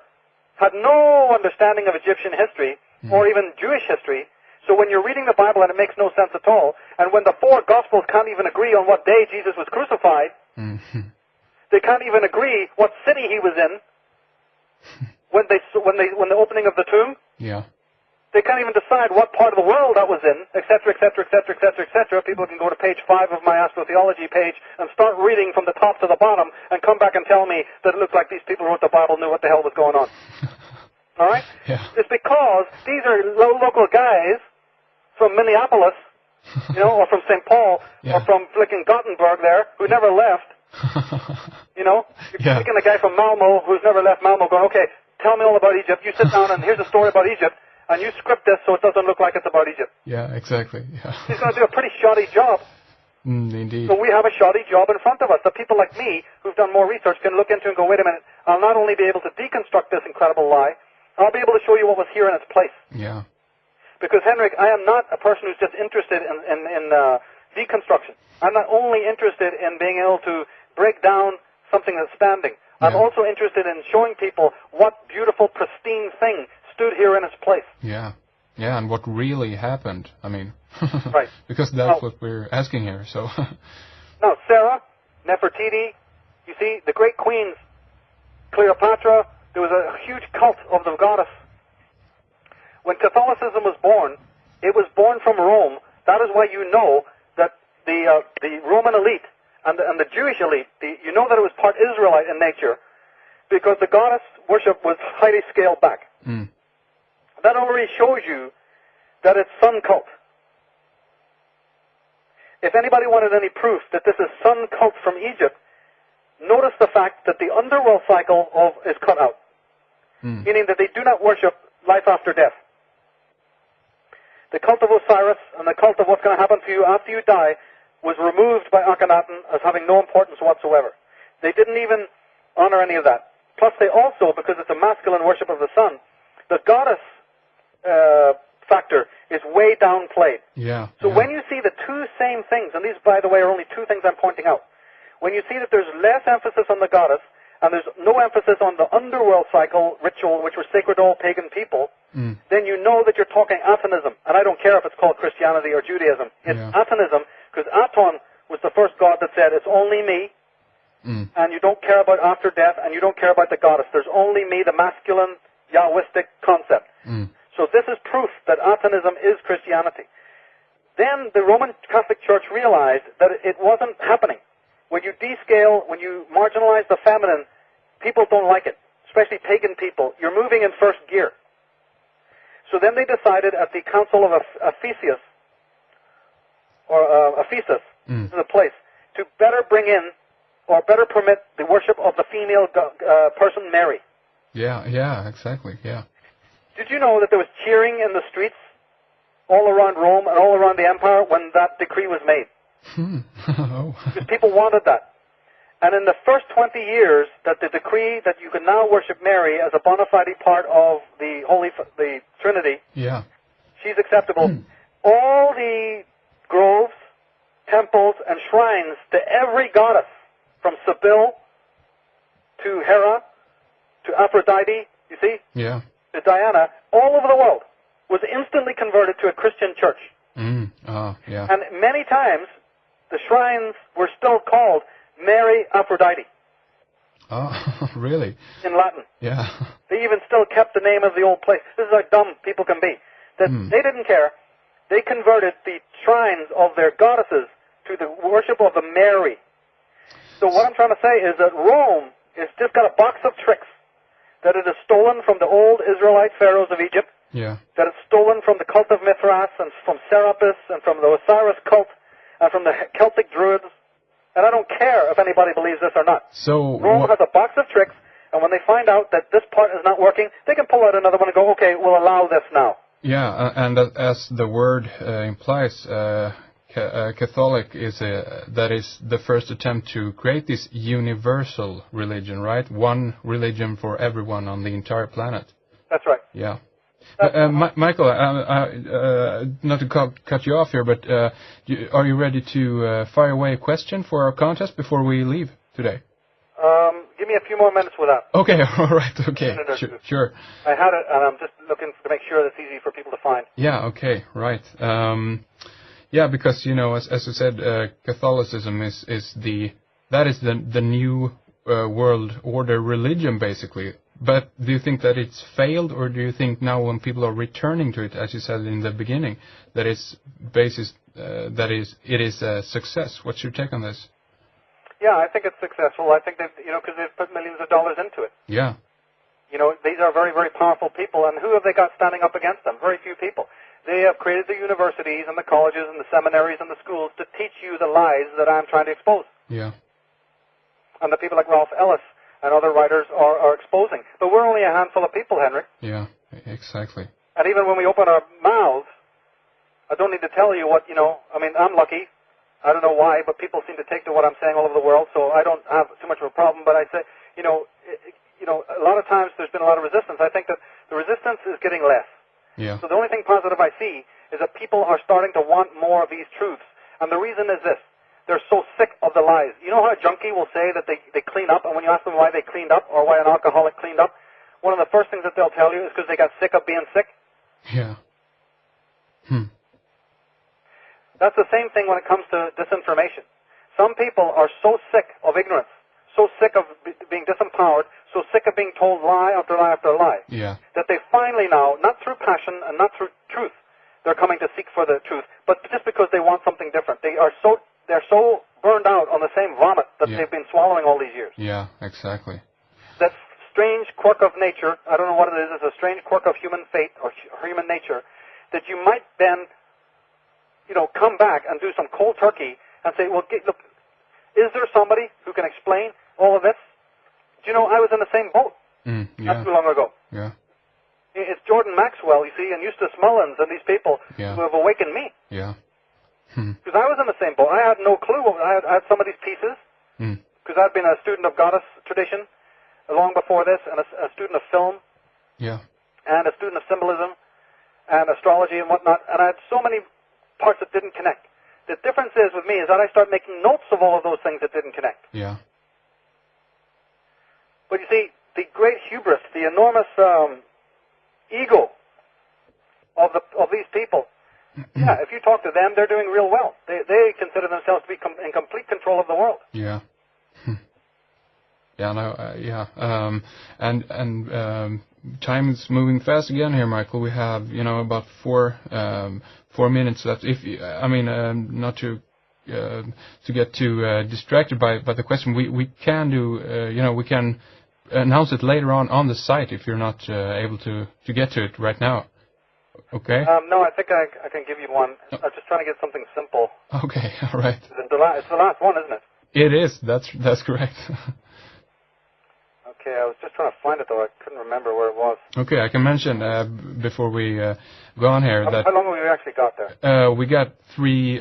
had no understanding of Egyptian history or even Jewish history. So when you're reading the Bible and it makes no sense at all, and when the four Gospels can't even agree on what day Jesus was crucified, they can't even agree what city he was in when the opening of the tomb. Yeah. They can't even decide what part of the world that was in, etc., etc., etc., etc., etc. People can go to page 5 of my astrotheology page and start reading from the top to the bottom and come back and tell me that it looked like these people who wrote the Bible knew what the hell was going on. All right? Yeah. It's because these are local guys from Minneapolis, or from St. Paul, or from flicking Gothenburg there, who never left. You're taking a guy from Malmo who's never left Malmo going, okay, tell me all about Egypt. You sit down and here's a story about Egypt. And you script this so it doesn't look like it's about Egypt. Yeah, exactly. Yeah. He's going to do a pretty shoddy job. Indeed. So we have a shoddy job in front of us. The people like me who've done more research can look into and go, wait a minute, I'll not only be able to deconstruct this incredible lie, I'll be able to show you what was here in its place. Yeah. Because, Henrik, I am not a person who's just interested in deconstruction. I'm not only interested in being able to break down something that's standing. I'm also interested in showing people what beautiful, pristine thing stood here in its place. Yeah. Yeah, and what really happened. I mean, right. Because that's what we're asking here, so. Now, Sarah, Nefertiti, you see, the great queens, Cleopatra, there was a huge cult of the goddess. When Catholicism was born, it was born from Rome. That is why you know that the Roman elite and the Jewish elite, you know that it was part Israelite in nature, because the goddess worship was highly scaled back. That already shows you that it's sun cult. If anybody wanted any proof that this is sun cult from Egypt, notice the fact that the underworld cycle is cut out, meaning that they do not worship life after death. The cult of Osiris and the cult of what's going to happen to you after you die was removed by Akhenaten as having no importance whatsoever. They didn't even honor any of that. Plus they also, because it's a masculine worship of the sun, the goddess factor is way downplayed. Yeah. So when you see the two same things, and these, by the way, are only two things I'm pointing out. When you see that there's less emphasis on the goddess, and there's no emphasis on the underworld cycle ritual, which was sacred to all pagan people, then you know that you're talking Atonism. And I don't care if it's called Christianity or Judaism. It's Atonism, because Aton was the first god that said, it's only me, and you don't care about after death, and you don't care about the goddess. There's only me, the masculine, Yahwistic concept. So this is proof that Atonism is Christianity. Then the Roman Catholic Church realized that it wasn't happening. When you descale, when you marginalize the feminine, people don't like it, especially pagan people. You're moving in first gear. So then they decided at the Council of Ephesus, this is a place, to better bring in, or better permit the worship of the female person Mary. Yeah, exactly, yeah. Did you know that there was cheering in the streets all around Rome and all around the empire when that decree was made? Because people wanted that. And in the first 20 years that the decree that you can now worship Mary as a bona fide part of the the Trinity, she's acceptable, all the groves, temples, and shrines to every goddess, from Sibyl to Hera to Aphrodite, you see, to Diana, all over the world, was instantly converted to a Christian church. And many times, the shrines were still called Mary Aphrodite. Oh, really? In Latin. Yeah. They even still kept the name of the old place. This is how dumb people can be. That they didn't care. They converted the shrines of their goddesses to the worship of the Mary. So what I'm trying to say is that Rome has just got a box of tricks that it has stolen from the old Israelite pharaohs of Egypt, that it's stolen from the cult of Mithras and from Serapis and from the Osiris cult and from the Celtic Druids. And I don't care if anybody believes this or not. So Rome has a box of tricks, and when they find out that this part is not working, they can pull out another one and go, okay, we'll allow this now. Yeah, and as the word implies, Catholic is that is the first attempt to create this universal religion, right? One religion for everyone on the entire planet. That's right. Yeah. Michael, not to cut you off here, but are you ready to fire away a question for our contest before we leave today? Give me a few more minutes with that. Okay, all right, okay, sure. I had it, and I'm just looking to make sure that it's easy for people to find. Yeah, okay, right. Yeah, because, you know, as you said, Catholicism is the new world order religion, basically. But do you think that it's failed, or do you think now when people are returning to it, as you said in the beginning, that it is a success? What's your take on this? Yeah, I think it's successful. I think that, because they've put millions of dollars into it. Yeah. These are very, very powerful people, and who have they got standing up against them? Very few people. They have created the universities and the colleges and the seminaries and the schools to teach you the lies that I'm trying to expose. Yeah. And the people like Ralph Ellis and other writers are exposing. But we're only a handful of people, Henrik. Yeah, exactly. And even when we open our mouths, I don't need to tell you what, I'm lucky. I don't know why, but people seem to take to what I'm saying all over the world, so I don't have too much of a problem. But I say, a lot of times there's been a lot of resistance. I think that the resistance is getting less. Yeah. So the only thing positive I see is that people are starting to want more of these truths. And the reason is this. They're so sick of the lies. You know how a junkie will say that they clean up, and when you ask them why they cleaned up or why an alcoholic cleaned up, one of the first things that they'll tell you is because they got sick of being sick? Yeah. That's the same thing when it comes to disinformation. Some people are so sick of ignorance, so sick of being disempowered, so sick of being told lie after lie after lie, that they finally now, not through passion and not through truth, they're coming to seek for the truth, but just because they want something different. They're so burned out on the same vomit that they've been swallowing all these years. Yeah, exactly. That strange quirk of nature, I don't know what it is, it's a strange quirk of human fate or human nature, that you might then, come back and do some cold turkey and say, well, look, is there somebody who can explain all of this? Do you know, I was in the same boat not too long ago. Yeah. It's Jordan Maxwell, you see, and Eustace Mullins and these people who have awakened me. Yeah. Because I was in the same boat. I had no clue. I had some of these pieces because I'd been a student of goddess tradition long before this, and a student of film, and a student of symbolism, and astrology and whatnot, and I had so many parts that didn't connect. The difference is with me is that I start making notes of all of those things that didn't connect. Yeah. But you see, the great hubris, the enormous ego of these people, yeah, if you talk to them, they're doing real well. They consider themselves to be in complete control of the world. Yeah. Yeah, no, yeah. And time is moving fast again here, Michael. We have, about 4 minutes left. Not to get too distracted by the question. We can do, we can announce it later on the site if you're not able to get to it right now. Okay. No, I think I can give you one. I'm just trying to get something simple. Okay. All right. It's the last one, isn't it? It is. That's correct. Okay, I was just trying to find it though. I couldn't remember where it was. Okay, I can mention before we go on here that how long have we actually got there? we got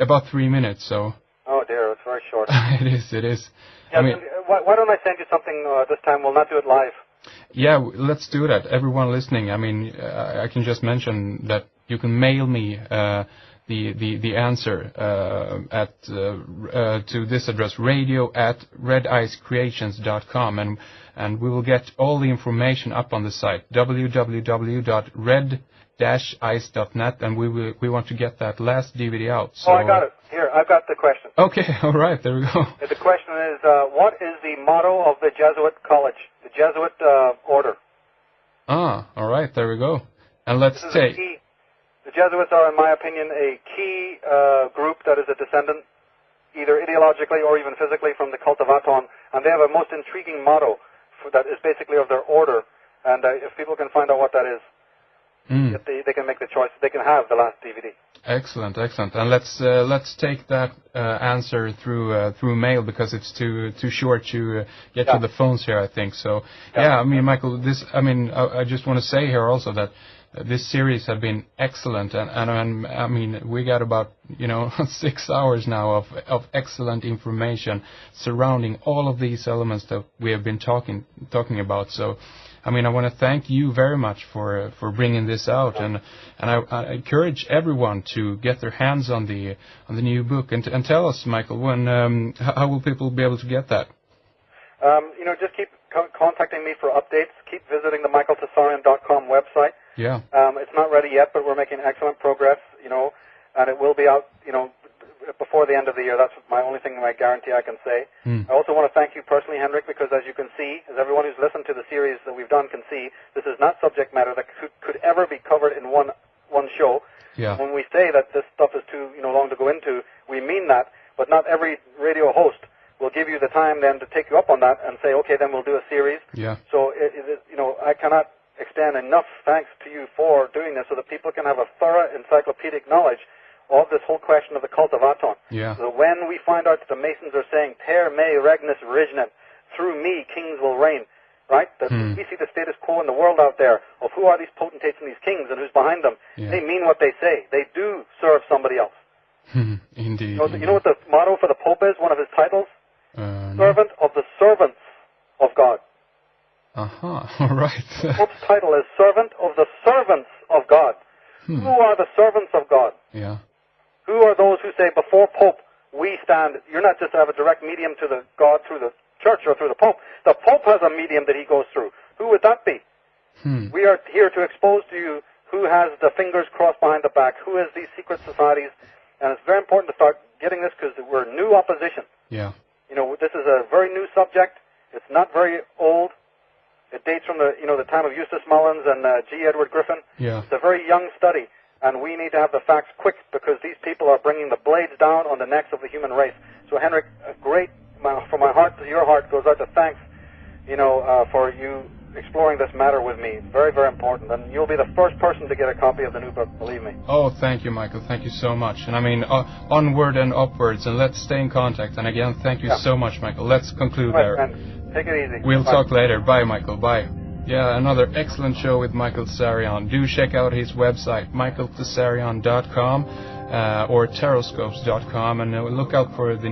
about 3 minutes. So. Oh dear, it's very short. It is. Yeah, why don't I send you something this time? We'll not do it live. Yeah, let's do that. Everyone listening, I can just mention that you can mail me the answer to this address, radio@redicecreations.com, and we will get all the information up on the site, www.red-ice.net, and we want to get that last DVD out. So, I got it. Here, I've got the question. Okay, all right, there we go. The question is, what is the motto of the Jesuit College, the Jesuit order? All right, there we go. And let's say... The Jesuits are, in my opinion, a key group that is a descendant, either ideologically or even physically, from the cult of Aton, and they have a most intriguing motto that is basically of their order, and if people can find out what that is, they can make the choice. They can have the last DVD. Excellent. And let's take that answer through mail, because it's too short to get to the phones here, I think. So Michael, I just want to say here also that this series has been excellent, and we got about 6 hours now of excellent information surrounding all of these elements that we have been talking about. So, I want to thank you very much for bringing this out, and I encourage everyone to get their hands on the new book, and tell us, Michael, when how will people be able to get that? Just keep contacting me for updates. Keep visiting the michaeltsarion.com website. Yeah. It's not ready yet, but we're making excellent progress, and it will be out, before the end of the year. That's my only thing, my guarantee I can say. I also want to thank you personally, Henrik, because as you can see, as everyone who's listened to the series that we've done can see, this is not subject matter that could ever be covered in one show. Yeah. When we say that this stuff is too long to go into, we mean that, but not every radio host will give you the time then to take you up on that and say, okay, then we'll do a series. Yeah. So, I cannot extend enough thanks to you for doing this so that people can have a thorough encyclopedic knowledge of this whole question of the cult of Aton. Yeah. So when we find out that the Masons are saying, per me regnus regnet, through me kings will reign, right? That we see the status quo in the world out there of who are these potentates and these kings and who's behind them. Yeah. They mean what they say. They do serve somebody else. Indeed. You know what the motto for the Pope is, one of his titles? No. Servant of the servants of God. All right. The Pope's title is Servant of the Servants of God. Who are the servants of God? Yeah. Who are those who say, before Pope, we stand? You're not just to have a direct medium to the God through the church or through the Pope. The Pope has a medium that he goes through. Who would that be? We are here to expose to you who has the fingers crossed behind the back, who is these secret societies, and it's very important to start getting this because we're new opposition. Yeah. This is a very new subject. It's not very old. It dates from the time of Eustace Mullins and G. Edward Griffin. Yeah. It's a very young study, and we need to have the facts quick because these people are bringing the blades down on the necks of the human race. So, Henrik, from my heart to your heart goes out to thanks, for you exploring this matter with me. Very, very important, and you'll be the first person to get a copy of the new book, believe me. Oh, thank you, Michael. Thank you so much. And onward and upwards, and let's stay in contact. And again, thank you so much, Michael. Let's conclude there. Take it easy. We'll talk later. Bye, Michael. Bye. Yeah, another excellent show with Michael Tsarion. Do check out his website, michaeltsarion.com or teroscopes.com, and look out for the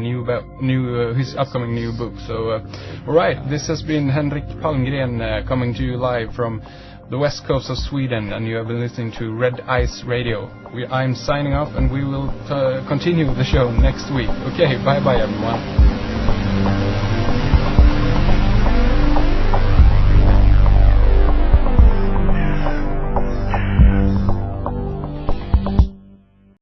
his upcoming new book. So, all right, this has been Henrik Palmgren coming to you live from the west coast of Sweden, and you have been listening to Red Ice Radio. I'm signing off, and we will continue the show next week. Okay, bye-bye, everyone.